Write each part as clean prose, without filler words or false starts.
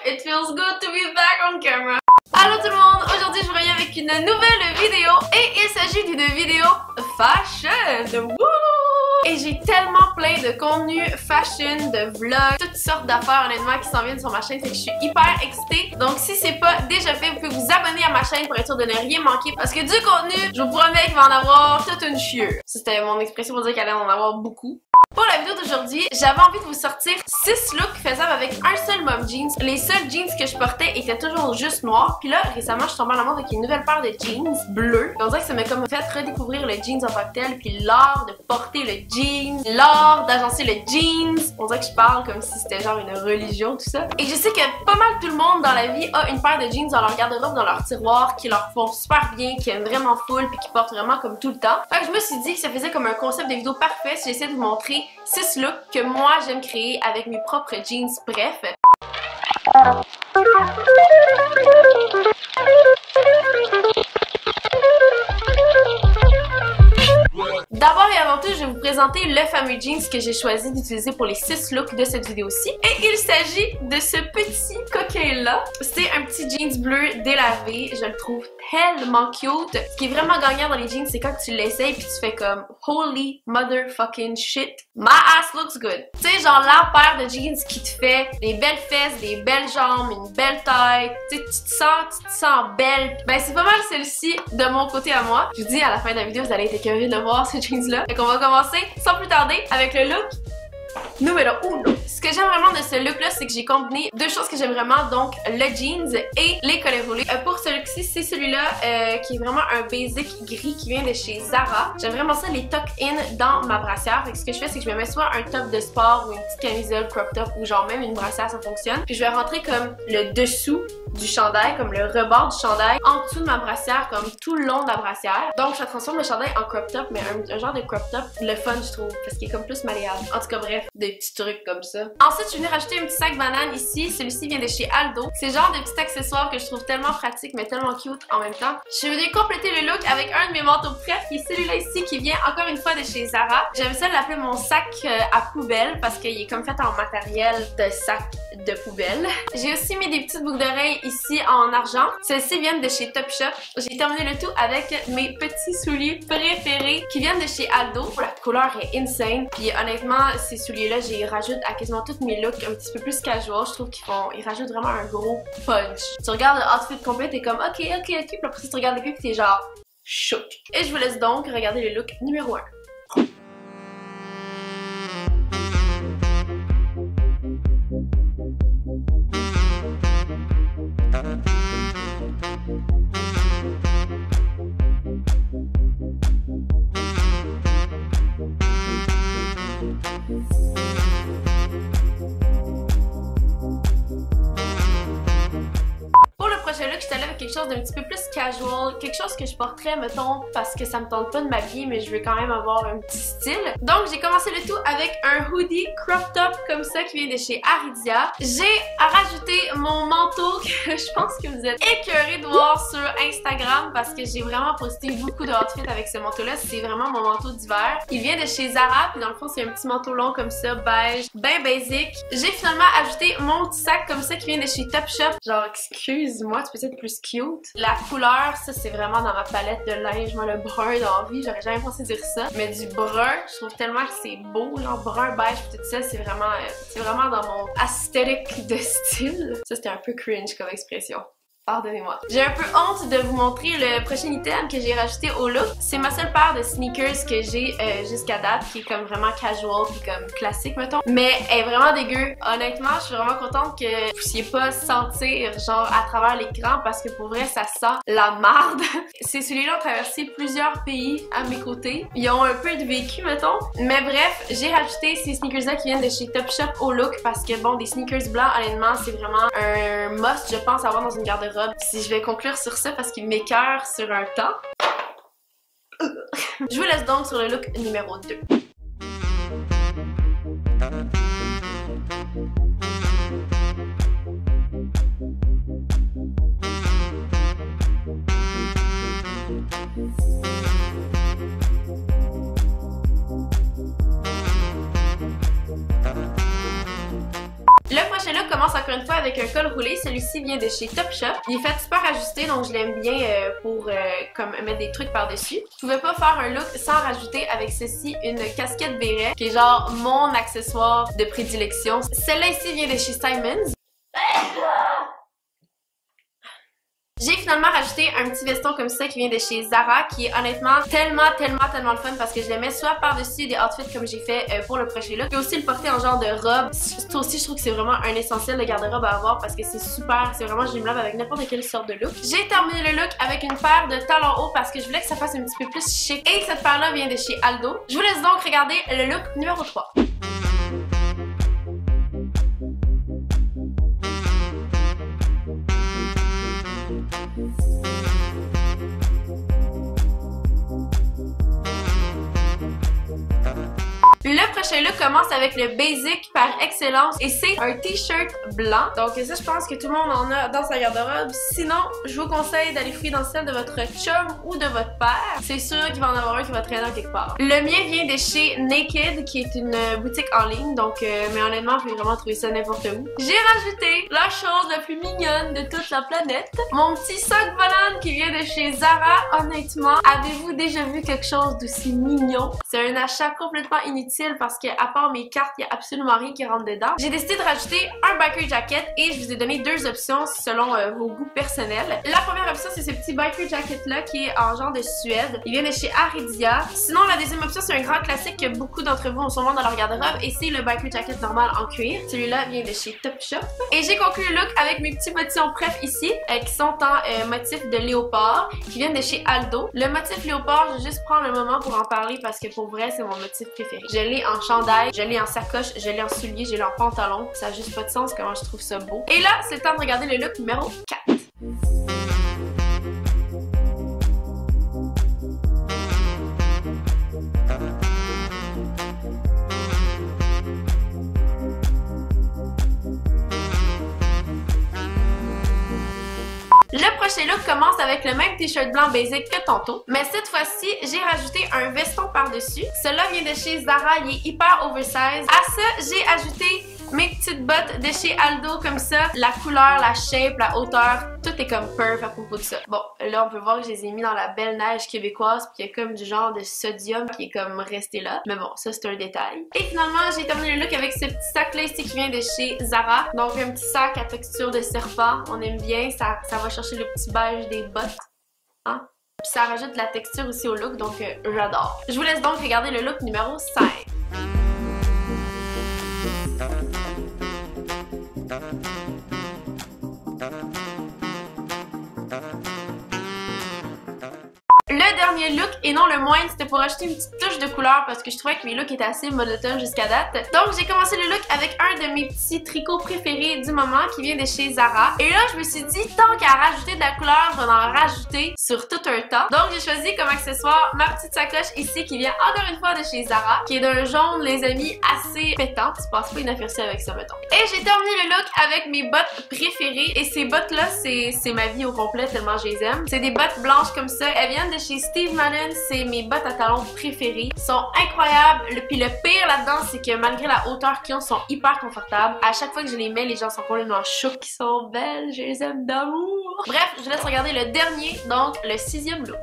It feels good to be back on camera. Allô tout le monde, aujourd'hui je vous reviens avec une nouvelle vidéo et il s'agit d'une vidéo fashion. Wouh! Et j'ai tellement plein de contenu fashion, de vlogs, toutes sortes d'affaires honnêtement qui s'en viennent sur ma chaîne, fait que je suis hyper excitée. Donc si c'est pas déjà fait, vous pouvez vous abonner à ma chaîne pour être sûr de ne rien manquer parce que du contenu, je vous promets qu'il va en avoir toute une chieur. Ça c'était mon expression pour dire qu'il allait en avoir beaucoup. Pour la vidéo d'aujourd'hui, j'avais envie de vous sortir 6 looks faisables avec un seul mom jeans. Les seuls jeans que je portais étaient toujours juste noirs. Puis là, récemment, je suis tombée en amour avec une nouvelle paire de jeans bleus. On dirait que ça m'a comme fait redécouvrir le jeans en tant que tel, puis l'art de porter le jeans, l'art d'agencer le jeans. On dirait que je parle comme si c'était genre une religion, tout ça. Et je sais que pas mal tout le monde dans la vie a une paire de jeans dans leur garde-robe, dans leur tiroir, qui leur font super bien, qui aiment vraiment full, puis qui portent vraiment comme tout le temps. Fait que je me suis dit que ça faisait comme un concept de vidéo parfait si j'essaie de vous montrer 6 looks que moi j'aime créer avec mes propres jeans, bref. D'abord et avant tout, je vais vous présenter le fameux jeans que j'ai choisi d'utiliser pour les 6 looks de cette vidéo-ci. Et il s'agit de ce petit coquin-là. C'est un petit jeans bleu délavé. Je le trouve tellement cute. Ce qui est vraiment gagnant dans les jeans, c'est quand tu l'essayes puis tu fais comme holy motherfucking shit. My ass looks good. Tu sais, genre la paire de jeans qui te fait des belles fesses, des belles jambes, une belle taille. Tu sais, tu te sens belle. Ben, c'est pas mal celle-ci de mon côté à moi. Je vous dis, à la fin de la vidéo, vous allez être écœurés de voir ce jeans-là. Fait qu'on va commencer sans plus tarder avec le look numéro 1. Ce que j'aime vraiment de ce look-là, c'est que j'ai combiné deux choses que j'aime vraiment, donc le jeans et les collets roulés. Pour ce look-ci, c'est celui-là qui est vraiment un basic gris qui vient de chez Zara. J'aime vraiment ça, les tuck-in dans ma brassière. Fait que ce que je fais, c'est que je me mets soit un top de sport ou une petite camisole crop top ou genre même une brassière, ça fonctionne. Puis je vais rentrer comme le dessous du chandail, comme le rebord du chandail, en dessous de ma brassière, comme tout le long de la brassière. Donc je transforme le chandail en crop top, mais un genre de crop top, le fun je trouve, parce qu'il est comme plus malléable. En tout cas bref, des petits trucs comme ça. Ensuite, je suis venue rajouter un petit sac banane ici. Celui-ci vient de chez Aldo. C'est le genre de petit accessoire que je trouve tellement pratique, mais tellement cute en même temps. Je suis venue compléter le look avec un de mes manteaux préférés, qui est celui-là ici, qui vient encore une fois de chez Zara. J'aime ça l'appeler mon sac à poubelle, parce qu'il est comme fait en matériel de sac de poubelle. J'ai aussi mis des petites boucles d'oreilles ici en argent. Celles-ci viennent de chez Topshop. J'ai terminé le tout avec mes petits souliers préférés qui viennent de chez Aldo. La couleur est insane. Puis honnêtement, ces souliers-là, j'y rajoute à quasiment tous mes looks un petit peu plus casual. Je trouve qu'ils rajoutent vraiment un gros punch. Tu regardes le outfit complet, t'es comme ok. Puis après tu regardes le pied, t'es genre choc. Et je vous laisse donc regarder le look numéro 1. Là que je t'allais avec quelque chose d'un petit peu plus casual, quelque chose que je porterais mettons parce que ça me tente pas de m'habiller mais je veux quand même avoir un petit style. Donc j'ai commencé le tout avec un hoodie crop top comme ça qui vient de chez Aridia. J'ai rajouté mon manteau que je pense que vous êtes écœurés de voir sur Instagram parce que j'ai vraiment posté beaucoup de outfits avec ce manteau là. C'est vraiment mon manteau d'hiver. Il vient de chez Zara puis dans le fond c'est un petit manteau long comme ça, beige, ben basic. J'ai finalement ajouté mon petit sac comme ça qui vient de chez Topshop. Genre excuse-moi, tu peux être plus cute. La couleur, ça c'est vraiment dans ma palette de linge. Moi le brun d'envie, j'aurais jamais pensé dire ça. Mais du brun, je trouve tellement que c'est beau. Genre brun, beige, tout ça, c'est vraiment dans mon aesthetic de style. Ça c'était un peu cringe comme expression. Pardonnez-moi. J'ai un peu honte de vous montrer le prochain item que j'ai rajouté au look. C'est ma seule paire de sneakers que j'ai jusqu'à date, qui est comme vraiment casual puis comme classique mettons. Mais elle est vraiment dégueu. Honnêtement, je suis vraiment contente que vous puissiez pas sentir genre à travers l'écran parce que pour vrai ça sent la marde. Ces souliers-là ont traversé plusieurs pays à mes côtés. Ils ont un peu de vécu mettons. Mais bref, j'ai rajouté ces sneakers-là qui viennent de chez Topshop au look parce que bon, des sneakers blancs honnêtement c'est vraiment un must je pense avoir dans une garde-robe. Si je vais conclure sur ça parce qu'il m'écœure sur un temps. Je vous laisse donc sur le look numéro 2. Le prochain look commence encore encore une fois avec un col roulé. Celui-ci vient de chez Topshop. Il est fait super ajusté, donc je l'aime bien pour comme mettre des trucs par-dessus. Je pouvais pas faire un look sans rajouter avec ceci une casquette béret, qui est genre mon accessoire de prédilection. Celle-là ici vient de chez Simons. J'ai finalement rajouté un petit veston comme ça qui vient de chez Zara, qui est honnêtement tellement le fun parce que je le mets soit par-dessus des outfits comme j'ai fait pour le prochain look, et aussi le porter en genre de robe. Ça aussi, je trouve que c'est vraiment un essentiel de garde-robe à avoir parce que c'est super, c'est vraiment jumelable avec n'importe quelle sorte de look. J'ai terminé le look avec une paire de talons hauts parce que je voulais que ça fasse un petit peu plus chic, et cette paire-là vient de chez Aldo. Je vous laisse donc regarder le look numéro 3. Le prochain look commence avec le basic par excellence et c'est un t-shirt blanc. Donc ça, je pense que tout le monde en a dans sa garde-robe. Sinon, je vous conseille d'aller fouiller dans celle de votre chum ou de votre père. C'est sûr qu'il va en avoir un qui va traîner dans quelque part. Le mien vient de chez Naked, qui est une boutique en ligne. Donc, mais honnêtement, vous pouvez vraiment trouver ça n'importe où. J'ai rajouté la chose la plus mignonne de toute la planète. Mon petit sac banane qui vient de chez Zara. Honnêtement, avez-vous déjà vu quelque chose d'aussi mignon? C'est un achat complètement inutile parce que à part mes cartes, il n'y a absolument rien qui rentre dedans. J'ai décidé de rajouter un biker jacket et je vous ai donné deux options selon vos goûts personnels. La première option, c'est ce petit biker jacket là qui est en genre de Suède. Il vient de chez Aridia. Sinon, la deuxième option, c'est un grand classique que beaucoup d'entre vous ont sûrement dans leur garde-robe et c'est le biker jacket normal en cuir. Celui-là vient de chez Topshop. Et j'ai conclu le look avec mes petits bottillons pref ici qui sont en motif de léopard qui viennent de chez Aldo. Le motif léopard, je vais juste prendre un moment pour en parler parce que pour vrai, c'est mon motif préféré. Je l'ai en chandail, je l'ai en sacoche, je l'ai en soulier, je l'ai en pantalon. Ça n'a juste pas de sens comment je trouve ça beau. Et là, c'est le temps de regarder le look numéro 4. Le prochain look commence avec le même t-shirt blanc basic que tantôt, mais cette fois-ci, j'ai rajouté un veston par-dessus. Celui-là vient de chez Zara, il est hyper oversize. À ça, j'ai ajouté mes petites bottes de chez Aldo comme ça. La couleur, la shape, la hauteur, tout est comme perf à propos de ça. Bon, là, on peut voir que je les ai mis dans la belle neige québécoise, puis il y a comme du genre de sodium qui est comme resté là. Mais bon, ça, c'est un détail. Et finalement, j'ai terminé le look avec ce petit sac-là ici qui vient de chez Zara. Donc, un petit sac à texture de serpent. On aime bien, ça va chercher le petit beige des bottes. Hein? Puis ça rajoute de la texture aussi au look, donc j'adore. Je vous laisse donc regarder le look numéro 5. Le dernier look, et non le moindre, c'était pour ajouter une petite touche de couleur parce que je trouvais que mes looks étaient assez monotones jusqu'à date. Donc j'ai commencé le look avec un de mes petits tricots préférés du moment qui vient de chez Zara. Et là, je me suis dit, tant qu'à rajouter de la couleur, je vais en rajouter sur tout un tas. Donc j'ai choisi comme accessoire ma petite sacoche ici qui vient encore une fois de chez Zara, qui est d'un jaune, les amis, assez pétant. Tu passes pas inaperçu avec ça, mettons. Et j'ai terminé le look avec mes bottes préférées. Et ces bottes-là, c'est ma vie au complet tellement je les aime. C'est des bottes blanches comme ça. Elles viennent de chez Steve Madden, c'est mes bottes à talons préférées. Ils sont incroyables. Puis le pire là-dedans, c'est que malgré la hauteur qu'ils ont, ils sont hyper confortables. À chaque fois que je les mets, les gens sont complètement chocs, qui sont belles. Je les aime d'amour. Bref, je vous laisse regarder le dernier, donc le 6e look.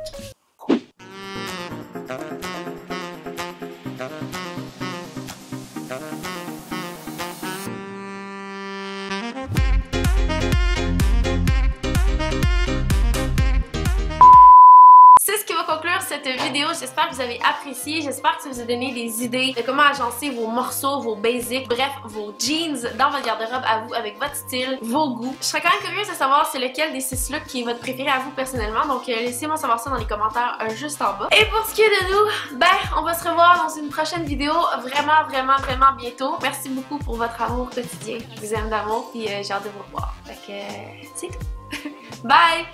Conclure cette vidéo, j'espère que vous avez apprécié, j'espère que ça vous a donné des idées de comment agencer vos morceaux, vos basics, bref, vos jeans dans votre garde-robe à vous, avec votre style, vos goûts. Je serais quand même curieuse de savoir c'est lequel des 6 looks qui est votre préféré à vous personnellement, donc laissez-moi savoir ça dans les commentaires juste en bas. Et pour ce qui est de nous, ben, on va se revoir dans une prochaine vidéo vraiment bientôt. Merci beaucoup pour votre amour quotidien, je vous aime d'amour, puis j'ai hâte de vous revoir. Fait que c'est tout. Bye!